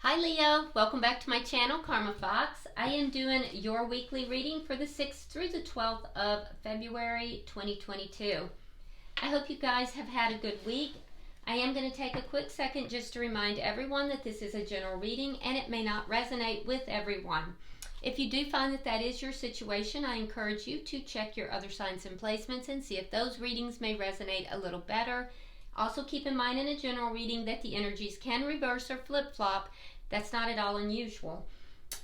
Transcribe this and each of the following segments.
Hi Leo, welcome back to my channel, Karma Fox. I am doing your weekly reading for the 6th through the 12th of February 2022. I hope you guys have had a good week. I am going to take a quick second just to remind everyone that this is a general reading and it may not resonate with everyone. If you do find that that is your situation, I encourage you to check your other signs and placements and see if those readings may resonate a little better. Also keep in mind in a general reading that the energies can reverse or flip-flop. That's not at all unusual.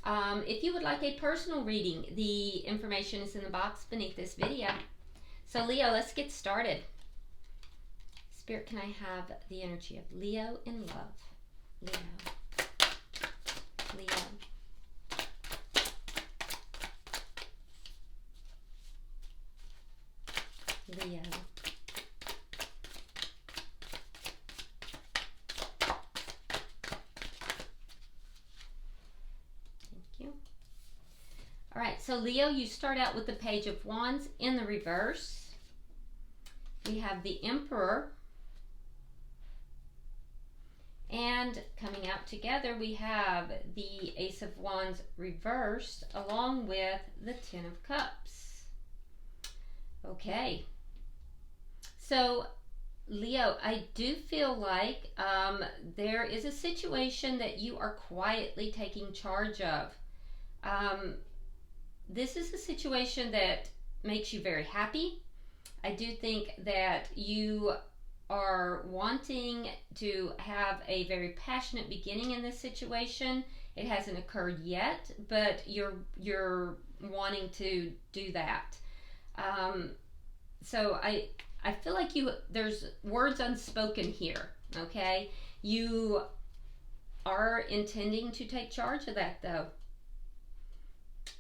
If you would like a personal reading, the information is in the box beneath this video. So Leo, let's get started. Spirit, can I have the energy of Leo in love? Leo. Leo. Leo. All right, so Leo, you start out with the Page of Wands in the reverse. We have the Emperor. And coming out together, we have the Ace of Wands reversed along with the Ten of Cups. Okay. So, Leo, I do feel like there is a situation that you are quietly taking charge of. This is a situation that makes you very happy. I do think that you are wanting to have a very passionate beginning in this situation. It hasn't occurred yet, but you're wanting to do that. So I feel like there's words unspoken here, okay? You are intending to take charge of that though.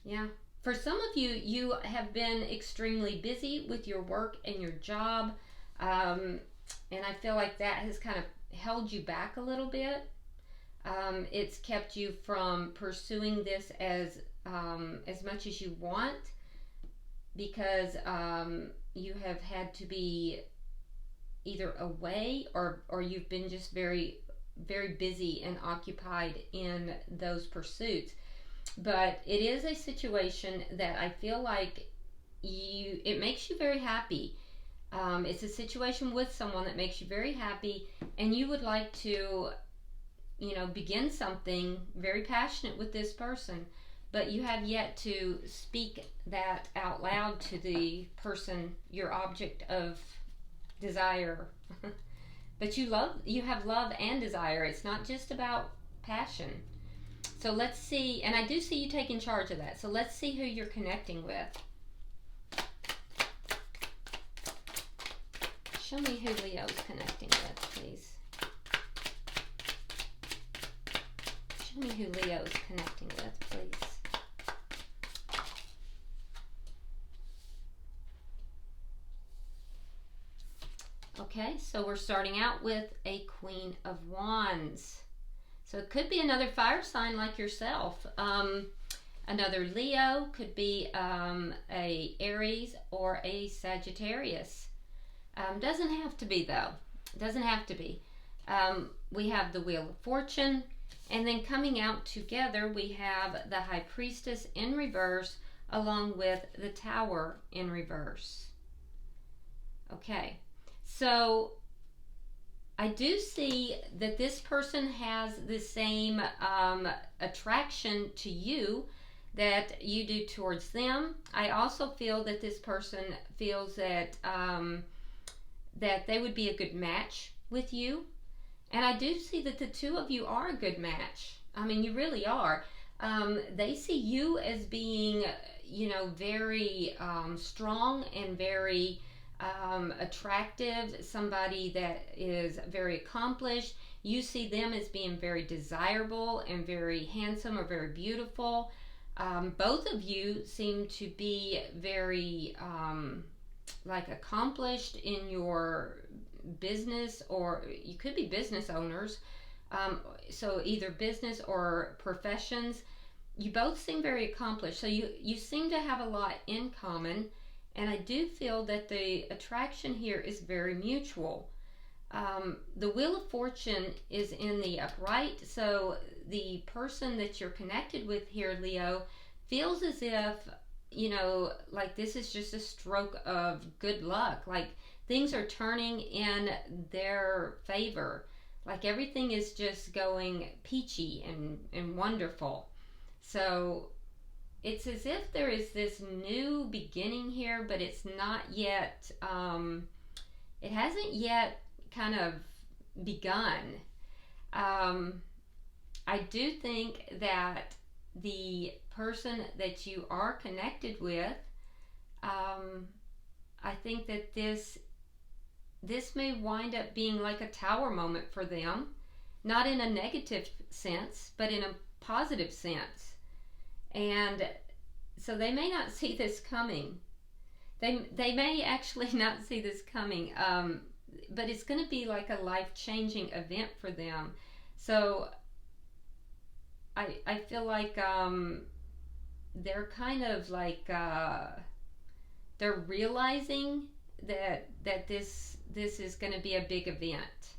Yeah. For some of you, you have been extremely busy with your work and your job, and I feel like that has kind of held you back a little bit. It's kept you from pursuing this as much as you want because you have had to be either away or you've been just very, very busy and occupied in those pursuits. But it is a situation that I feel like it makes you very happy. It's a situation with someone that makes you very happy, and you would like to, begin something very passionate with this person, but you have yet to speak that out loud to the person, your object of desire. But you have love and desire. It's not just about passion. So let's see, and I do see you taking charge of that. So let's see who you're connecting with. Show me who Leo's connecting with, please. Show me who Leo's connecting with, please. Okay, so we're starting out with a Queen of Wands. So it could be another fire sign like yourself. Another Leo, could be a Aries or a Sagittarius. Doesn't have to be though. Doesn't have to be. We have the Wheel of Fortune, and then coming out together we have the High Priestess in reverse along with the Tower in reverse. Okay, so I do see that this person has the same attraction to you that you do towards them. I also feel that this person feels that that they would be a good match with you. And I do see that the two of you are a good match. I mean, you really are. They see you as being, very strong and very attractive, somebody that is very accomplished. You see them as being very desirable and very handsome or very beautiful. Both of you seem to be very accomplished in your business, or you could be business owners. So either business or professions. You both seem very accomplished. So you seem to have a lot in common. And I do feel that the attraction here is very mutual. The Wheel of Fortune is in the upright, so the person that you're connected with here, Leo, feels as if, you know, like this is just a stroke of good luck. Like things are turning in their favor. Like everything is just going peachy and wonderful. So it's as if there is this new beginning here, but it's not yet, it hasn't yet kind of begun. I do think that the person that you are connected with, I think that this may wind up being like a tower moment for them, not in a negative sense, but in a positive sense. And so they may not see this coming. They may actually not see this coming, but it's going to be like a life-changing event for them. So I feel like they're kind of like they're realizing that this is going to be a big event,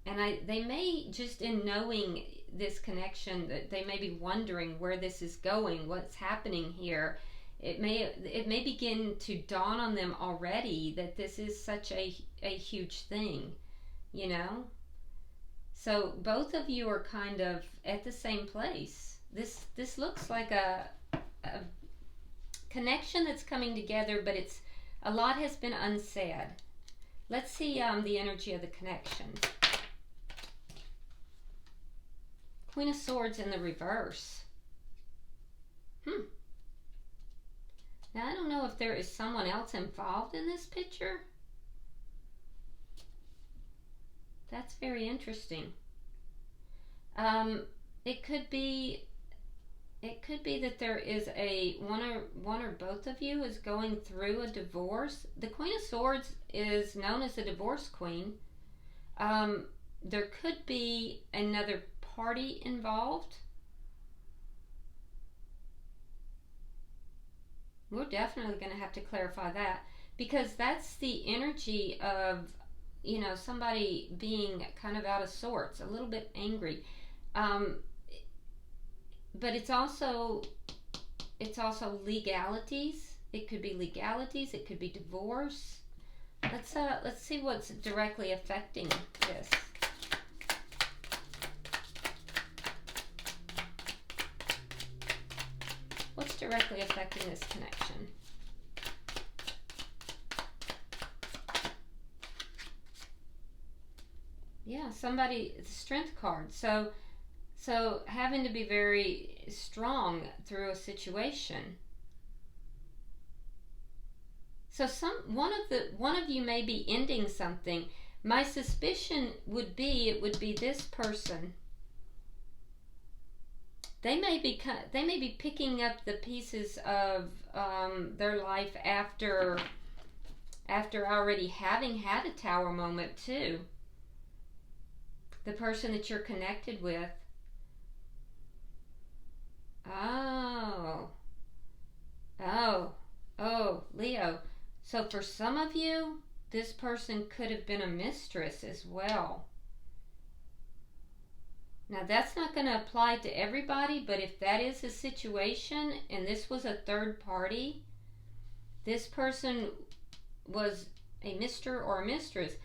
and they may, just in knowing this connection, that they may be wondering where this is going, what's happening here. It may begin to dawn on them already that this is such a huge thing, you know. So both of you are kind of at the same place. This looks like a connection that's coming together, but it's a lot has been unsaid. Let's see the energy of the connection. Queen of Swords in the reverse. Now I don't know if there is someone else involved in this picture. That's very interesting. It could be that there is one or both of you is going through a divorce. The Queen of Swords is known as the divorce queen. There could be another party involved. We're definitely going to have to clarify that, because that's the energy of, you know, somebody being kind of out of sorts, a little bit angry. But it's also legalities. It could be legalities. It could be divorce. Let's see what's directly affecting this. What's directly affecting this connection? Yeah, somebody, the Strength card. So having to be very strong through a situation. So one of you may be ending something. My suspicion would be it would be this person. They may be picking up the pieces of their life after already having had a tower moment too. The person that you're connected with. Oh, Leo. So for some of you, this person could have been a mistress as well. Now that's not going to apply to everybody, but if that is the situation and this was a third party, this person was a Mr. or a mistress.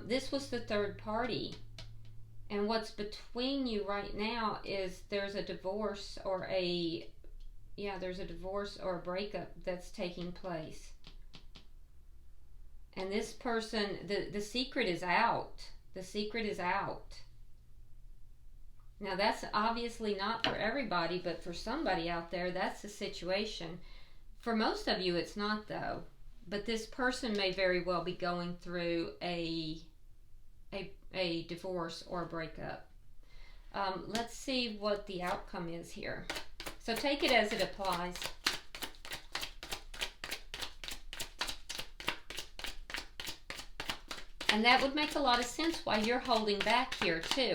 This was the third party. And what's between you right now is there's a divorce or a breakup that's taking place. And this person, the secret is out. The secret is out. Now that's obviously not for everybody, but for somebody out there, that's the situation. For most of you, it's not though. But this person may very well be going through a divorce or a breakup. Let's see what the outcome is here. So take it as it applies. And that would make a lot of sense why you're holding back here too.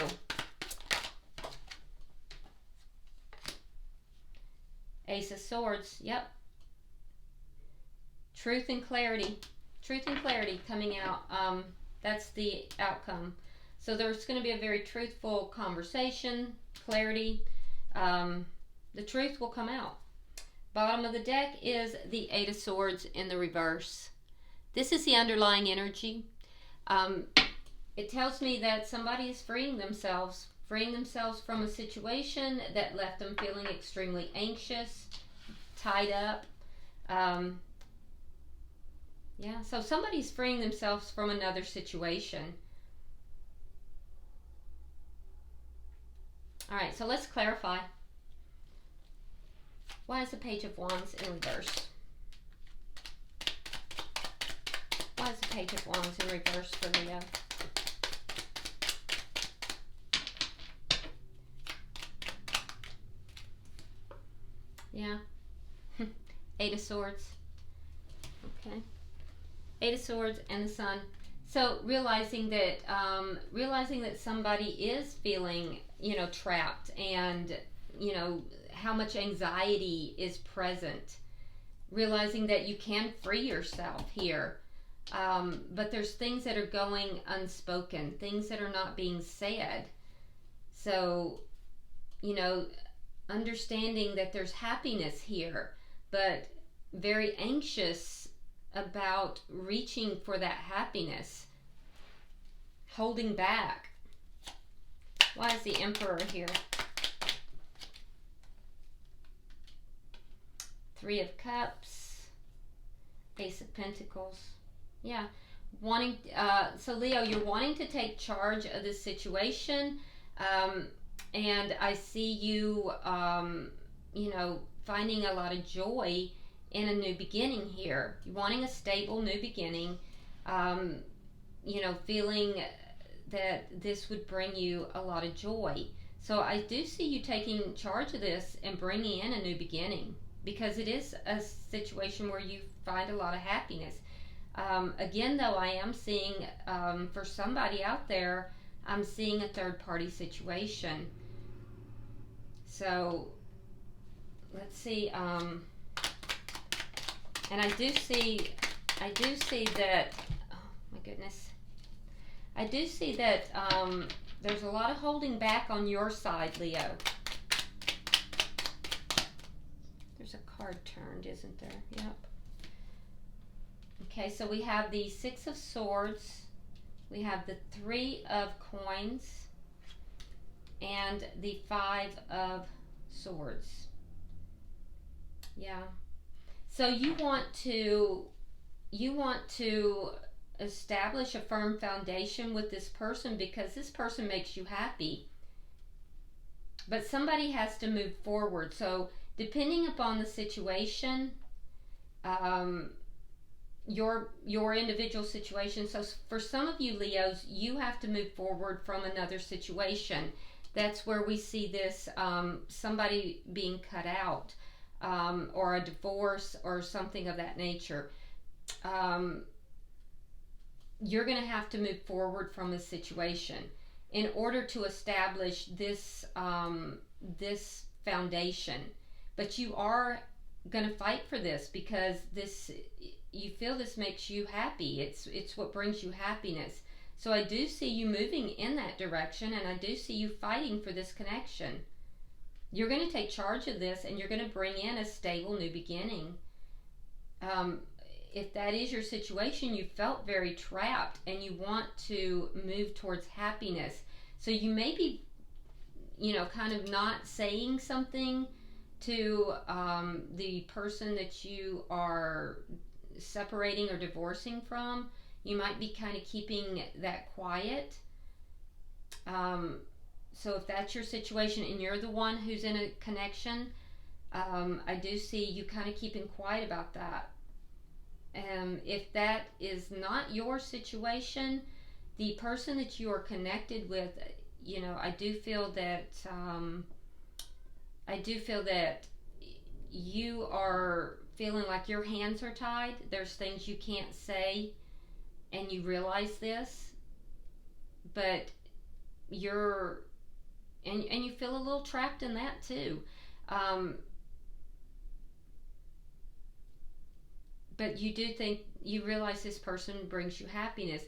Ace of Swords, yep. Truth and clarity. Truth and clarity coming out. That's the outcome. So there's going to be a very truthful conversation, clarity. The truth will come out. Bottom of the deck is the Eight of Swords in the reverse. This is the underlying energy. It tells me that somebody is freeing themselves from a situation that left them feeling extremely anxious, tied up. Yeah, so somebody's freeing themselves from another situation. All right, so let's clarify. Why is the Page of Wands in reverse? Why is the Page of Wands in reverse for Leo? Yeah. Eight of Swords. Okay. Eight of Swords and the Sun. So realizing that somebody is feeling, trapped, and how much anxiety is present. Realizing that you can free yourself here, but there's things that are going unspoken, things that are not being said. So, understanding that there's happiness here, but very anxious about reaching for that happiness, holding back. Why is the Emperor here? Three of Cups, Ace of Pentacles. Yeah, so Leo, you're wanting to take charge of this situation, and I see you, finding a lot of joy in a new beginning here. You're wanting a stable new beginning, feeling that this would bring you a lot of joy. So I do see you taking charge of this and bringing in a new beginning, because it is a situation where you find a lot of happiness. Again, though, I am seeing, for somebody out there, I'm seeing a third-party situation. So, let's see. And I do see that, oh my goodness. I do see that there's a lot of holding back on your side, Leo. There's a card turned, isn't there? Yep. Okay, so we have the Six of Swords, we have the Three of Coins, and the Five of Swords. Yeah. So you want to establish a firm foundation with this person, because this person makes you happy. But somebody has to move forward. So depending upon the situation, your individual situation. So for some of you Leos, you have to move forward from another situation. That's where we see this, somebody being cut out, or a divorce or something of that nature. You're going to have to move forward from the situation in order to establish this this foundation. But you are going to fight for this, because you feel this makes you happy. It's what brings you happiness. So I do see you moving in that direction, and I do see you fighting for this connection. You're going to take charge of this, and you're going to bring in a stable new beginning. If that is your situation, you felt very trapped and you want to move towards happiness. So you may be, kind of not saying something to the person that you are separating or divorcing from. You might be kind of keeping that quiet. So if that's your situation and you're the one who's in a connection, I do see you kind of keeping quiet about that. If that is not your situation, the person that you are connected with, I do feel that you are feeling like your hands are tied. There's things you can't say, and you realize this, but you feel a little trapped in that too. But you do think, you realize this person brings you happiness.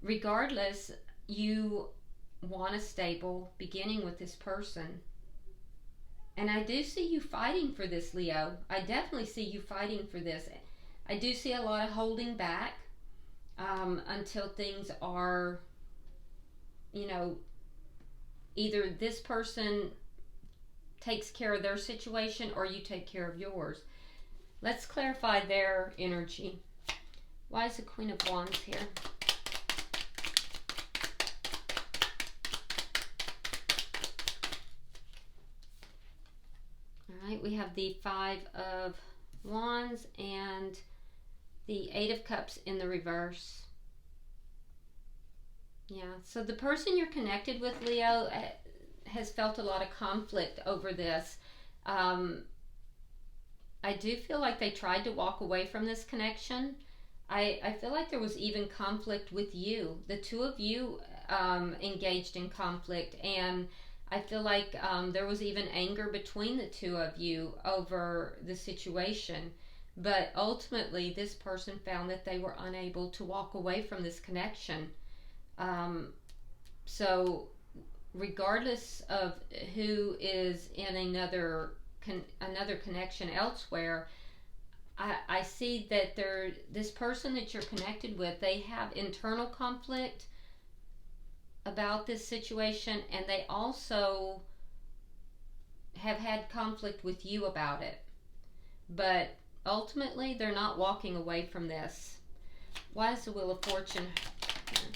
regardless, you want a stable beginning with this person. And I do see you fighting for this, Leo. I definitely see you fighting for this. I do see a lot of holding back until things are, you know, either this person takes care of their situation or you take care of yours. Let's clarify their energy. Why is the Queen of Wands here? All right, we have the Five of Wands and the Eight of Cups in the reverse. Yeah, so the person you're connected with, Leo, has felt a lot of conflict over this. I do feel like they tried to walk away from this connection. I feel like there was even conflict with you. The two of you engaged in conflict, and I feel like there was even anger between the two of you over the situation. But ultimately, this person found that they were unable to walk away from this connection. So regardless of who is in another connection elsewhere, I see that this person that you're connected with, they have internal conflict about this situation, and they also have had conflict with you about it. But ultimately, they're not walking away from this. Why is the Wheel of Fortune here?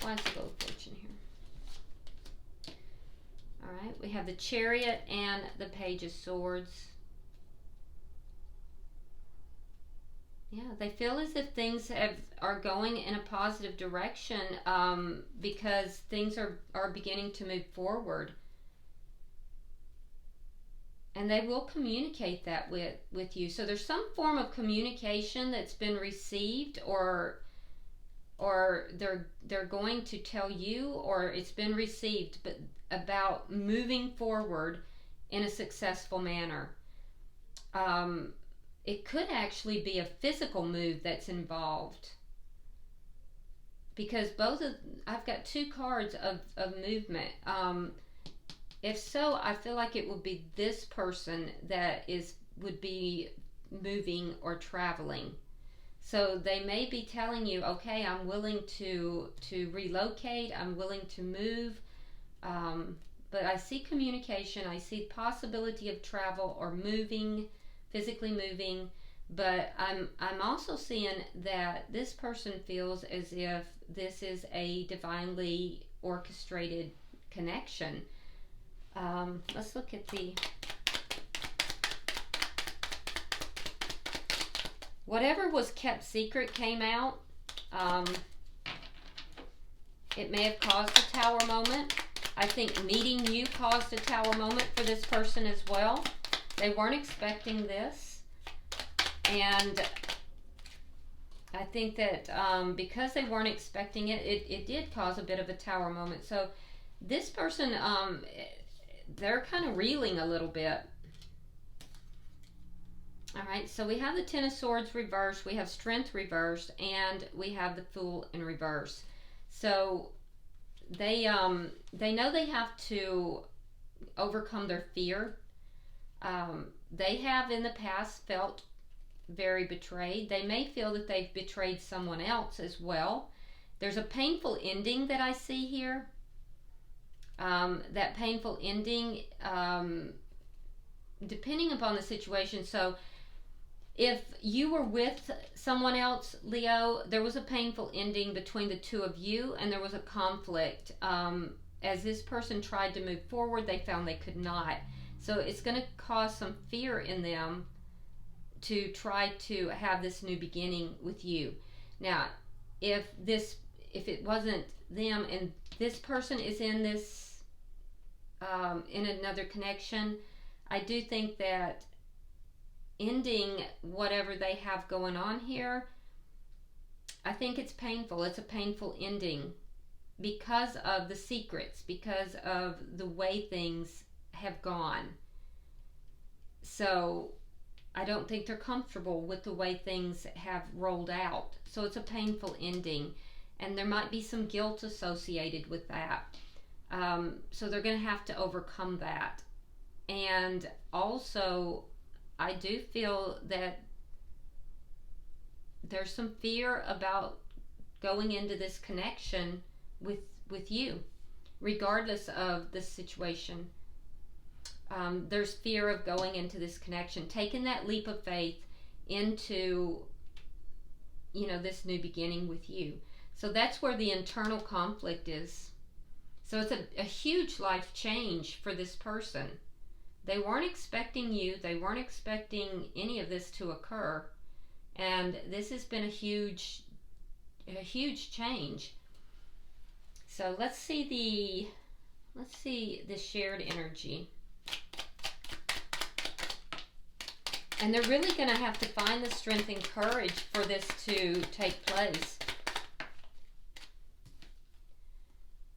Why is the Wheel of Fortune here? All right, we have the Chariot and the Page of Swords. Yeah, they feel as if things are going in a positive direction because things are beginning to move forward. And they will communicate that with you. So there's some form of communication that's been received, or they're going to tell you, or it's been received, but about moving forward in a successful manner. It could actually be a physical move that's involved, because I've got two cards of movement. If so, I feel like it would be this person that would be moving or traveling. So they may be telling you, okay, I'm willing to relocate, I'm willing to move, but I see communication, I see possibility of travel or moving, physically moving, but I'm also seeing that this person feels as if this is a divinely orchestrated connection. Let's look at whatever was kept secret came out. It may have caused a tower moment. I think meeting you caused a tower moment for this person as well. They weren't expecting this, and I think that because they weren't expecting it, it did cause a bit of a tower moment. So this person, they're kind of reeling a little bit. All right, so we have the Ten of Swords reversed, we have Strength reversed, and we have the Fool in reverse. So they know they have to overcome their fear. They have in the past felt very betrayed. They may feel that they've betrayed someone else as well. There's a painful ending that I see here. That painful ending, depending upon the situation. So if you were with someone else, Leo, there was a painful ending between the two of you, and there was a conflict. As this person tried to move forward, they found they could not. So it's going to cause some fear in them to try to have this new beginning with you. Now, if it wasn't them and this person is in this in another connection, I do think that ending whatever they have going on here, I think it's painful. It's a painful ending because of the secrets, because of the way things have gone. So I don't think they're comfortable with the way things have rolled out. So it's a painful ending. And there might be some guilt associated with that. So they're going to have to overcome that. And also, I do feel that there's some fear about going into this connection with you, regardless of the situation. There's fear of going into this connection, taking that leap of faith into, this new beginning with you. So that's where the internal conflict is. So it's a huge life change for this person. They weren't expecting you. They weren't expecting any of this to occur. And this has been a huge change. So let's see the shared energy. And they're really going to have to find the strength and courage for this to take place.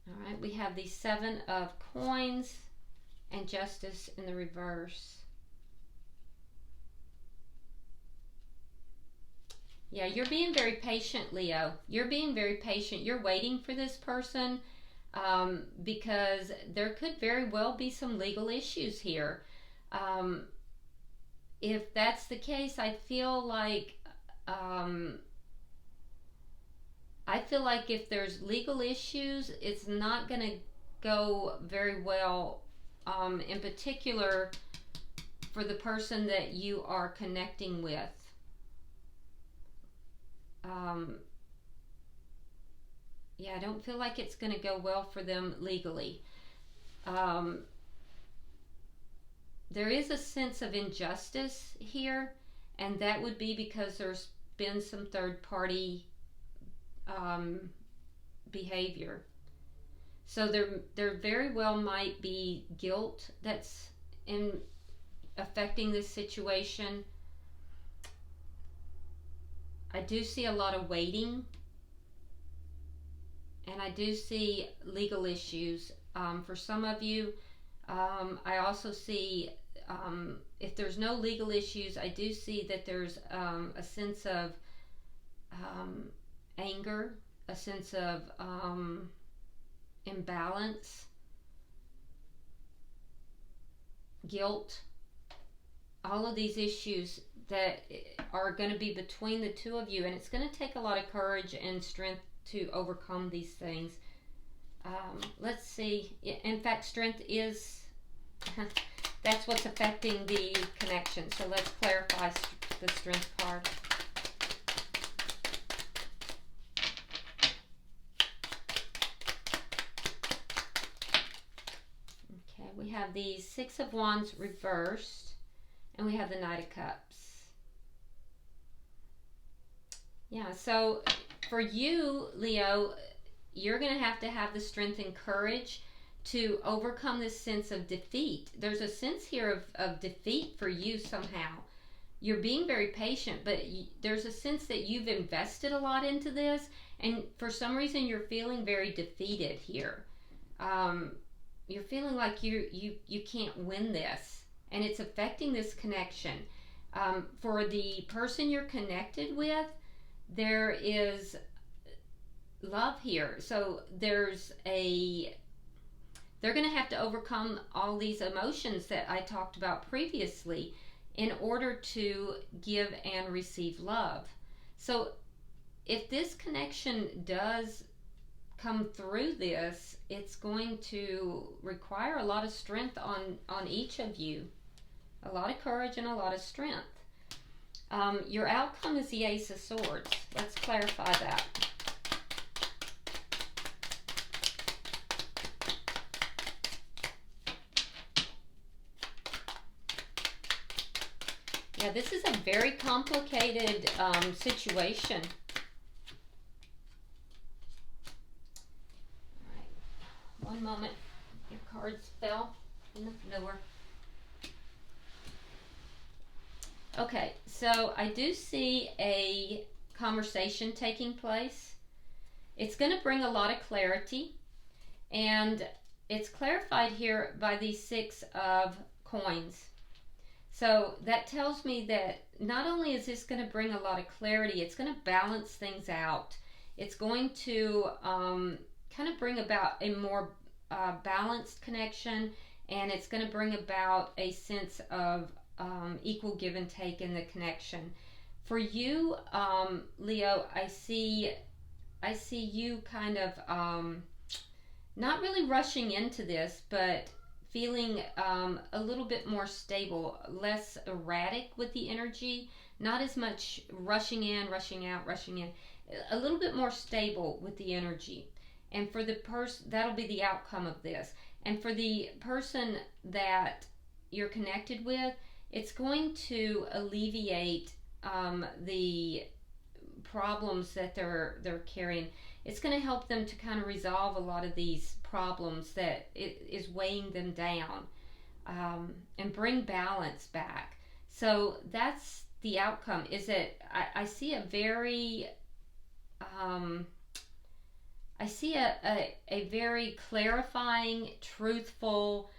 All right, we have the Seven of Coins and Justice in the reverse. Yeah, you're being very patient, Leo. You're being very patient. You're waiting for this person because there could very well be some legal issues here. If that's the case, I feel like if there's legal issues, it's not going to go very well, in particular for the person that you are connecting with. Yeah, I don't feel like it's going to go well for them legally. There is a sense of injustice here, and that would be because there's been some third-party behavior. So there very well might be guilt that's affecting this situation. I do see a lot of waiting, and I do see legal issues. For some of you, I also see, if there's no legal issues, I do see that there's a sense of anger, a sense of imbalance, guilt, all of these issues that are going to be between the two of you, and it's going to take a lot of courage and strength to overcome these things. Let's see. In fact, strength is that's what's affecting the connection. So let's clarify the strength card. Okay, we have the Six of Wands reversed, and we have the Knight of Cups. Yeah, so for you, Leo, you're going to have the strength and courage to overcome this sense of defeat. There's a sense here of defeat for you somehow. You're being very patient, but there's a sense that you've invested a lot into this, and for some reason you're feeling very defeated here. You're feeling like you can't win this, and it's affecting this connection. For the person you're connected with, there is love here. So they're going to have to overcome all these emotions that I talked about previously in order to give and receive love. So if this connection does come through this, it's going to require a lot of strength on each of you. A lot of courage and a lot of strength. Your outcome is the Ace of Swords. Let's clarify that. Yeah, this is a very complicated situation. All right, one moment. Your cards fell in the floor. Okay, so I do see a conversation taking place. It's going to bring a lot of clarity, and it's clarified here by the Six of Coins. So that tells me that not only is this going to bring a lot of clarity, it's going to balance things out. It's going to kind of bring about a more balanced connection, and it's going to bring about a sense of equal give and take in the connection. For you, Leo, I see you kind of not really rushing into this, but feeling a little bit more stable, less erratic with the energy, not as much rushing in, rushing out, rushing in, a little bit more stable with the energy. And for the person, that'll be the outcome of this. And for the person that you're connected with, it's going to alleviate the problems that they're carrying. It's going to help them to kind of resolve a lot of these problems that is weighing them down, and bring balance back. So that's the outcome. Is that I see a very I see a very clarifying, truthful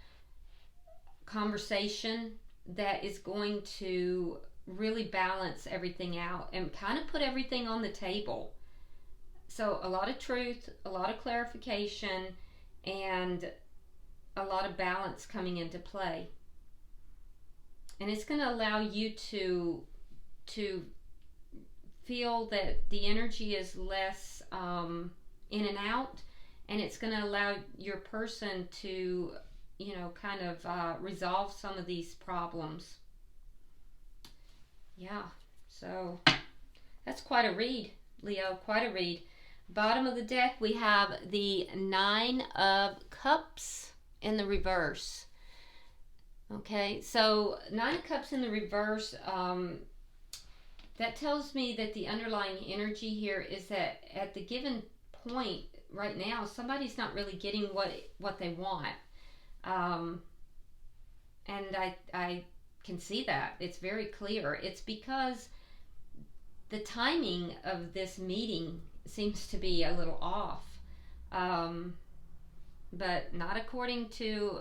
conversation that is going to really balance everything out and kind of put everything on the table. So a lot of truth, a lot of clarification, and a lot of balance coming into play. And it's going to allow you to feel that the energy is less in and out, and it's going to allow your person to, kind of resolve some of these problems. Yeah, so that's quite a read, Leo, quite a read. Bottom of the deck, we have the Nine of Cups in the reverse. Okay, so Nine of Cups in the reverse, that tells me that the underlying energy here is that at the given point right now, somebody's not really getting what they want. And I can see that. It's very clear. It's because the timing of this meeting seems to be a little off. But not according to,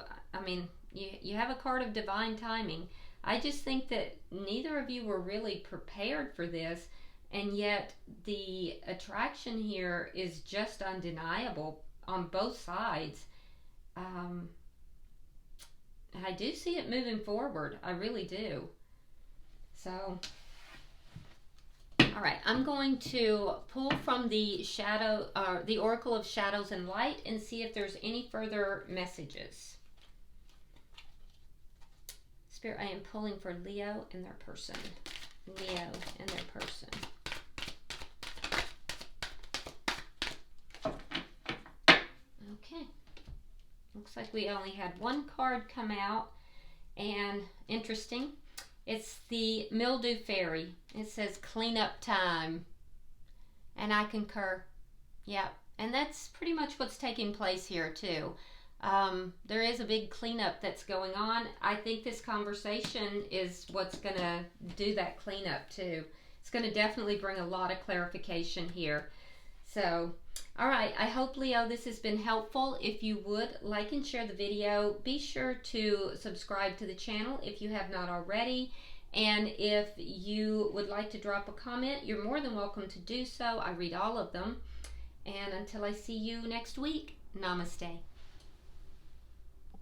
you have a card of divine timing. I just think that neither of you were really prepared for this, and yet the attraction here is just undeniable on both sides. I do see it moving forward. I really do. So, all right, I'm going to pull from the the Oracle of Shadows and Light, and see if there's any further messages. Spirit, I am pulling for Leo and their person. Leo and their person. Okay. Looks like we only had one card come out, and interesting. It's the Mildew Fairy. It says cleanup time, and I concur. Yeah, and that's pretty much what's taking place here too. There is a big cleanup that's going on. I think this conversation is what's going to do that cleanup too. It's going to definitely bring a lot of clarification here. So, all right, I hope, Leo, this has been helpful. If you would like and share the video, be sure to subscribe to the channel if you have not already. And if you would like to drop a comment, you're more than welcome to do so. I read all of them. And until I see you next week, namaste.